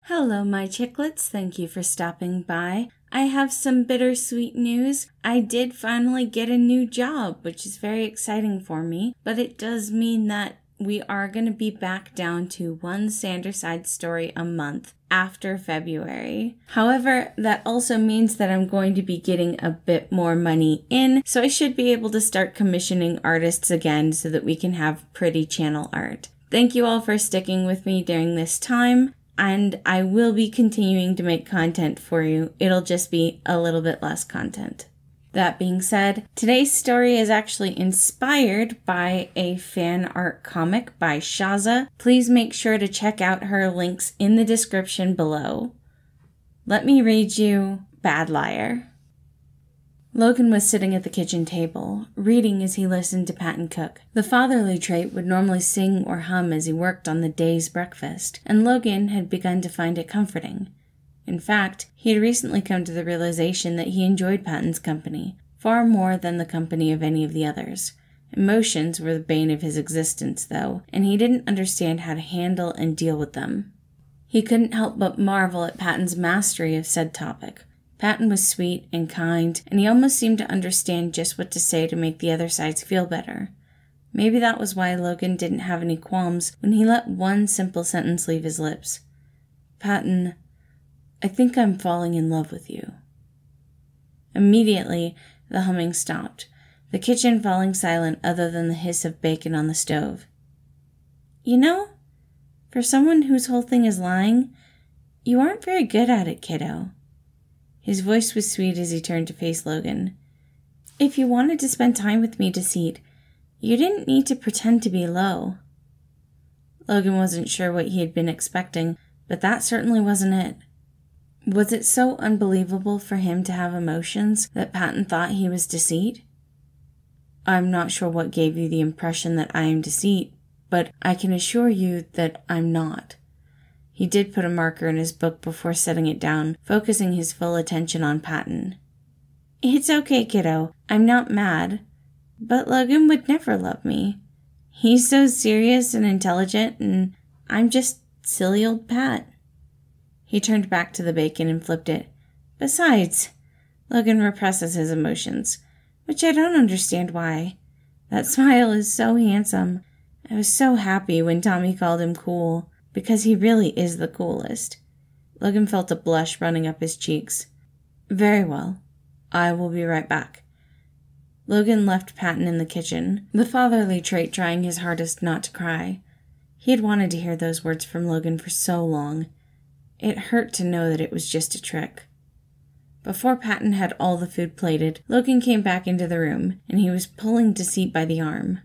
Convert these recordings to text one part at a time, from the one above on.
Hello, my chicklets. Thank you for stopping by. I have some bittersweet news. I did finally get a new job, which is very exciting for me, but it does mean that we are going to be back down to one Sanderside story a month after February. However, that also means that I'm going to be getting a bit more money in, so I should be able to start commissioning artists again so that we can have pretty channel art. Thank you all for sticking with me during this time. And I will be continuing to make content for you. It'll just be a little bit less content. That being said, today's story is actually inspired by a fan art comic by Shaza. Please make sure to check out her links in the description below. Let me read you Bad Liar. Logan was sitting at the kitchen table, reading as he listened to Patton cook. The fatherly trait would normally sing or hum as he worked on the day's breakfast, and Logan had begun to find it comforting. In fact, he had recently come to the realization that he enjoyed Patton's company, far more than the company of any of the others. Emotions were the bane of his existence, though, and he didn't understand how to handle and deal with them. He couldn't help but marvel at Patton's mastery of said topic. Patton was sweet and kind, and he almost seemed to understand just what to say to make the other sides feel better. Maybe that was why Logan didn't have any qualms when he let one simple sentence leave his lips. "Patton, I think I'm falling in love with you." Immediately, the humming stopped, the kitchen falling silent other than the hiss of bacon on the stove. "You know, for someone whose whole thing is lying, you aren't very good at it, kiddo." His voice was sweet as he turned to face Logan. "If you wanted to spend time with me, Deceit, you didn't need to pretend to be low." Logan wasn't sure what he had been expecting, but that certainly wasn't it. Was it so unbelievable for him to have emotions that Patton thought he was Deceit? "I'm not sure what gave you the impression that I am Deceit, but I can assure you that I'm not." He did put a marker in his book before setting it down, focusing his full attention on Patton. "It's okay, kiddo. I'm not mad. But Logan would never love me. He's so serious and intelligent, and I'm just silly old Pat." He turned back to the bacon and flipped it. "Besides, Logan represses his emotions, which I don't understand why. That smile is so handsome. I was so happy when Tommy called him cool, because he really is the coolest." Logan felt a blush running up his cheeks. "Very well. I will be right back." Logan left Patton in the kitchen, the fatherly trait trying his hardest not to cry. He had wanted to hear those words from Logan for so long. It hurt to know that it was just a trick. Before Patton had all the food plated, Logan came back into the room, and he was pulling Deceit by the arm.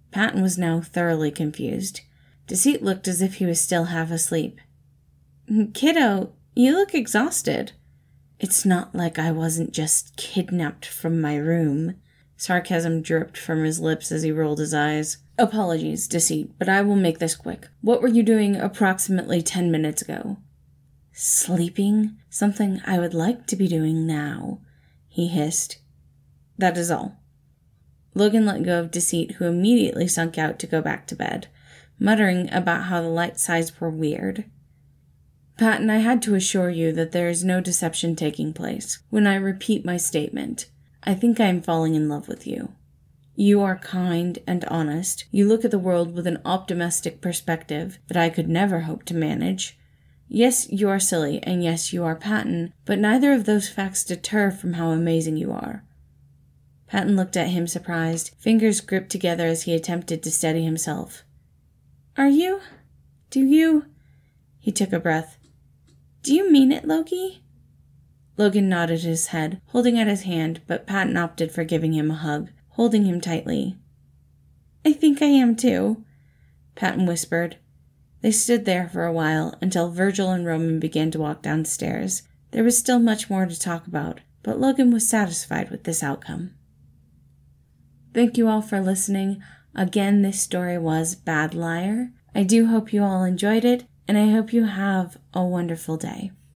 Patton was now thoroughly confused. Deceit looked as if he was still half asleep. "Kiddo, you look exhausted." "It's not like I wasn't just kidnapped from my room." Sarcasm dripped from his lips as he rolled his eyes. "Apologies, Deceit, but I will make this quick. What were you doing approximately 10 minutes ago?" "Sleeping. Something I would like to be doing now," he hissed. "That is all." Logan let go of Deceit, who immediately sunk out to go back to bed, muttering about how the light sides were weird. "Patton, I had to assure you that there is no deception taking place. When I repeat my statement, I think I am falling in love with you. You are kind and honest. You look at the world with an optimistic perspective that I could never hope to manage. Yes, you are silly, and yes, you are Patton, but neither of those facts deter from how amazing you are." Patton looked at him surprised, fingers gripped together as he attempted to steady himself. Do you? He took a breath. "Do you mean it, Loki?" Logan nodded his head, holding out his hand, but Patton opted for giving him a hug, holding him tightly. "I think I am too," Patton whispered. They stood there for a while until Virgil and Roman began to walk downstairs. There was still much more to talk about, but Logan was satisfied with this outcome. Thank you all for listening. Again, this story was Bad Liar. I do hope you all enjoyed it, and I hope you have a wonderful day.